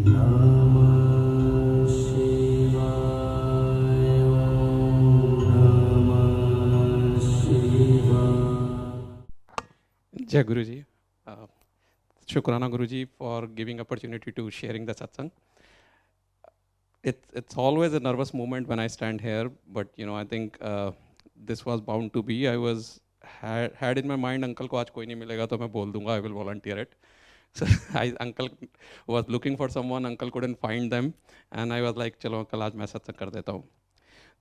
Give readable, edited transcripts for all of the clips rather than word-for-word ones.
नमः शिवाय नमः शिवाय। Jai Guruji. Uh, Shukrana Guruji for giving opportunity to sharing the satsang. It's always a nervous moment when I stand here, but I think this was bound to be. I was had in my mind uncle को आज कोई नहीं मिलेगा तो मैं बोल दूंगा I will volunteer it. So uncle was looking for someone, uncle couldn't find them, and I was like चलो uncle आज मैं सत्संग कर देता हूँ.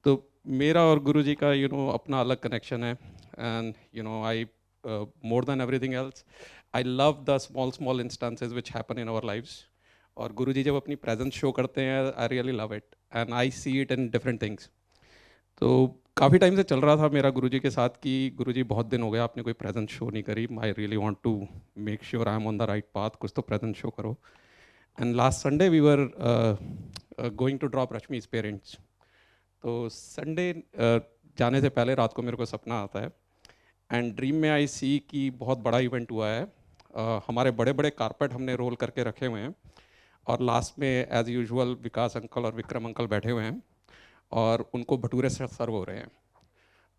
तो मेरा और गुरुजी का अपना अलग कनेक्शन है, and I more than everything else I love the small instances which happen in our lives. और गुरुजी जब अपनी प्रेजेंस शो करते हैं I really love it and I see it in different things. तो काफ़ी टाइम से चल रहा था मेरा गुरुजी के साथ कि गुरुजी बहुत दिन हो गया आपने कोई प्रेजेंस शो नहीं करी, I really want to make sure I am on the right path, कुछ तो प्रेजेंस शो करो. And last Sunday we were going to drop Rashmi's parents. तो संडे जाने से पहले रात को मेरे को सपना आता है एंड ड्रीम में आई सी कि बहुत बड़ा इवेंट हुआ है. हमारे बड़े बड़े कारपेट हमने रोल करके रखे हुए हैं और लास्ट में एज यूजुअल विकास अंकल और विक्रम अंकल बैठे हुए हैं और उनको भटूरे से सर्व हो रहे हैं.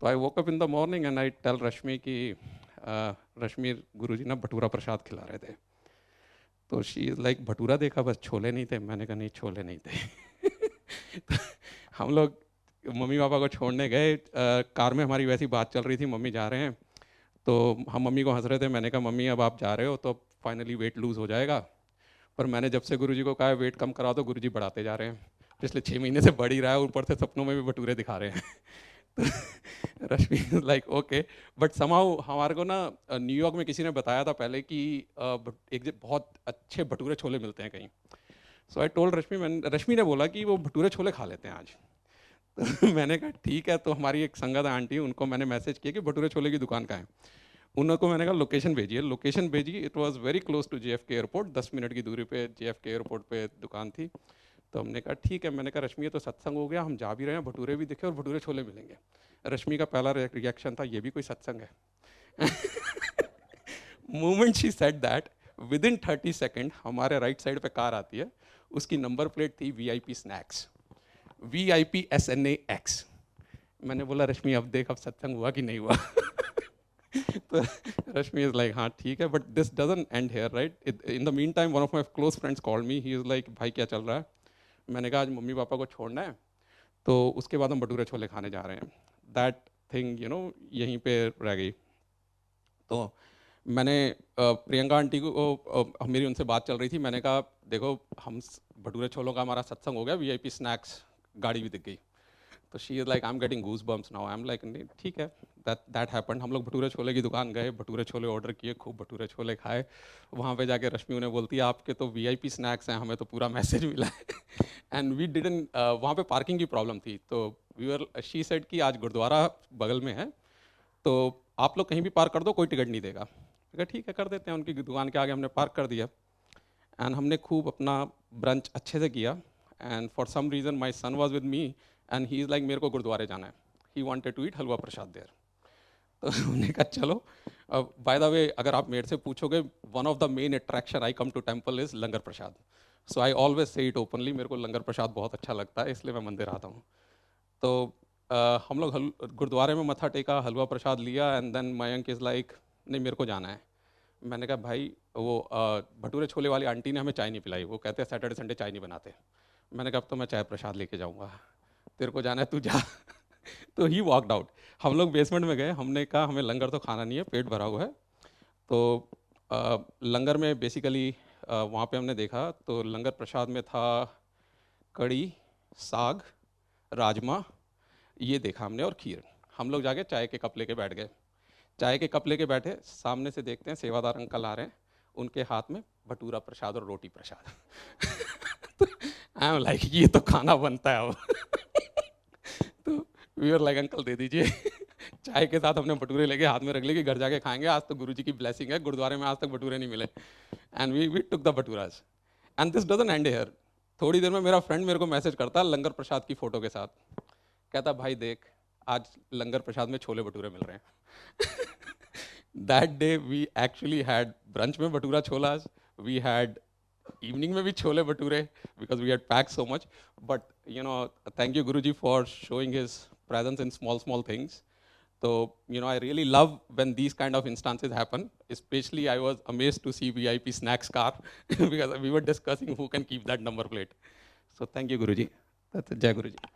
तो I woke up in the morning and I tell Rashmi कि रश्मि गुरुजी ना भटूरा प्रसाद खिला रहे थे. तो शी इज़ लाइक भटूरा देखा बस छोले नहीं थे. मैंने कहा नहीं छोले नहीं थे. तो हम लोग मम्मी पापा को छोड़ने गए, कार में हमारी वैसी बात चल रही थी, मम्मी जा रहे हैं तो हम मम्मी को हंस रहे थे. मैंने कहा मम्मी अब आप जा रहे हो तो फाइनली वेट लूज़ हो जाएगा. पर मैंने जब से गुरुजी को कहा वेट कम करा तो गुरुजी बढ़ाते जा रहे हैं. पिछले 6 महीने से बढ़ ही रहा है, ऊपर से सपनों में भी भटूरे दिखा रहे हैं. तो रश्मि लाइक ओके, बट समाउ हमारे को ना न्यूयॉर्क में किसी ने बताया था पहले कि एक बहुत अच्छे भटूरे छोले मिलते हैं कहीं. सो आई टोल्ड रश्मि ने बोला कि वो भटूरे छोले खा लेते हैं आज. तो मैंने कहा ठीक है. तो हमारी एक संगत आंटी, उनको मैंने मैसेज किया कि भटूरे छोले की दुकान कहाँ है. उनको मैंने कहा लोकेशन भेजिए. लोकेशन भेजी. It was very close to JFK airport, 10 minute की दूरी पे JFK एयरपोर्ट पे दुकान थी. तो हमने कहा ठीक है. मैंने कहा रश्मि ये तो सत्संग हो गया, हम जा भी रहे हैं, भटूरे भी दिखे और भटूरे छोले मिलेंगे. रश्मि का पहला रिएक्शन था ये भी कोई सत्संग है. Moment she said that, with in 30 second हमारे राइट साइड पे कार आती है, उसकी नंबर प्लेट थी VIP स्नैक्स, VIPSNAX. मैंने बोला रश्मि अब देख अब सत्संग हुआ कि नहीं हुआ. तो रश्मि इज लाइक हाँ ठीक है, but this doesn't end here right. In the mean time one of my close friends called me. He is like भाई क्या चल रहा है. मैंने कहा आज मम्मी पापा को छोड़ना है तो उसके बाद हम भटूरे छोले खाने जा रहे हैं. दैट थिंग यहीं पे रह गई. तो मैंने प्रियंका आंटी को मेरी उनसे बात चल रही थी. मैंने कहा देखो हम भटूरे छोलों का हमारा सत्संग हो गया, VIP स्नैक्स गाड़ी भी दिख गई. तो she is like I am getting goose bumps now. I am like ठीक है, दैट हैपेंड. हम लोग भटूरे छोले की दुकान गए, भटूरे छोले ऑर्डर किए, खूब भटूरे छोले खाए. वहाँ पे जाके रश्मि उन्हें बोलती है आपके तो VIP स्नैक्स हैं, हमें तो पूरा मैसेज मिला है. एंड वी डिडंट, वहाँ पे पार्किंग की प्रॉब्लम थी. तो शी सेड कि आज गुरुद्वारा बगल में है तो आप लोग कहीं भी पार्क कर दो, कोई टिकट नहीं देगा. ठीक है कर देते हैं. उनकी दुकान के आगे हमने पार्क कर दिया एंड हमने खूब अपना ब्रंच अच्छे से किया. And for some reason my son was with me and he is like मेरे को गुरुद्वारे जाना है. He wanted to eat halwa prasad there. तो हमने कहा चलो. बाय द वे अगर आप मेरे से पूछोगे, one of the main attraction I come to temple is langar prasad. So I always say it openly, मेरे को लंगर प्रसाद बहुत अच्छा लगता है, इसलिए मैं मंदिर आता हूँ. तो हम लोग गुरुद्वारे में मत्था टेका, हलवा प्रसाद लिया and then Mayank is like नहीं मेरे को जाना है. मैंने कहा भाई वो भटूरे छोले वाली आंटी ने हमें चाय नहीं पिलाई, वो कहते हैं सैटरडे संडे चाय नहीं बनाते. मैंने कहा अब तो मैं चाय प्रसाद लेके जाऊँगा, तेरे को जाना है तू जा. तो ही वॉकड आउट. हम लोग बेसमेंट में गए, हमने कहा हमें लंगर तो खाना नहीं है, पेट भरा हुआ है. तो लंगर में बेसिकली वहाँ पे हमने देखा तो लंगर प्रसाद में था कड़ी, साग, राजमा, ये देखा हमने और खीर. हम लोग जाके चाय के कप लेके बैठ गए. चाय के कप लेके बैठे, सामने से देखते हैं सेवादार अंकल आ रहे हैं, उनके हाथ में भटूरा प्रसाद और रोटी प्रसाद. तो आई एम लाइक ये तो खाना बनता है अब. तो वी आर लाइक अंकल दे दीजिए. चाय के साथ हमने भटूरे लेके हाथ में रख लिए कि घर जाके खाएंगे, आज तो गुरुजी की ब्लेसिंग है, गुरुद्वारे में आज तक भटूरे नहीं मिले. And we took the bhaturas and this doesn't end here. थोड़ी देर में मेरा फ्रेंड मेरे को मैसेज करता लंगर प्रसाद की फ़ोटो के साथ, कहता भाई देख आज लंगर प्रसाद में छोले भटूरे मिल रहे हैं. That day we actually had brunch में भटूरा छोलाज, we had evening में भी chole bhature because we had packed so much. But you know, thank you Guruji for showing his presence in small things. So you know, I really love when these kind of instances happen. Especially, I was amazed to see VIP snacks car because we were discussing who can keep that number plate. So thank you Guruji. That's it. Jai Guruji.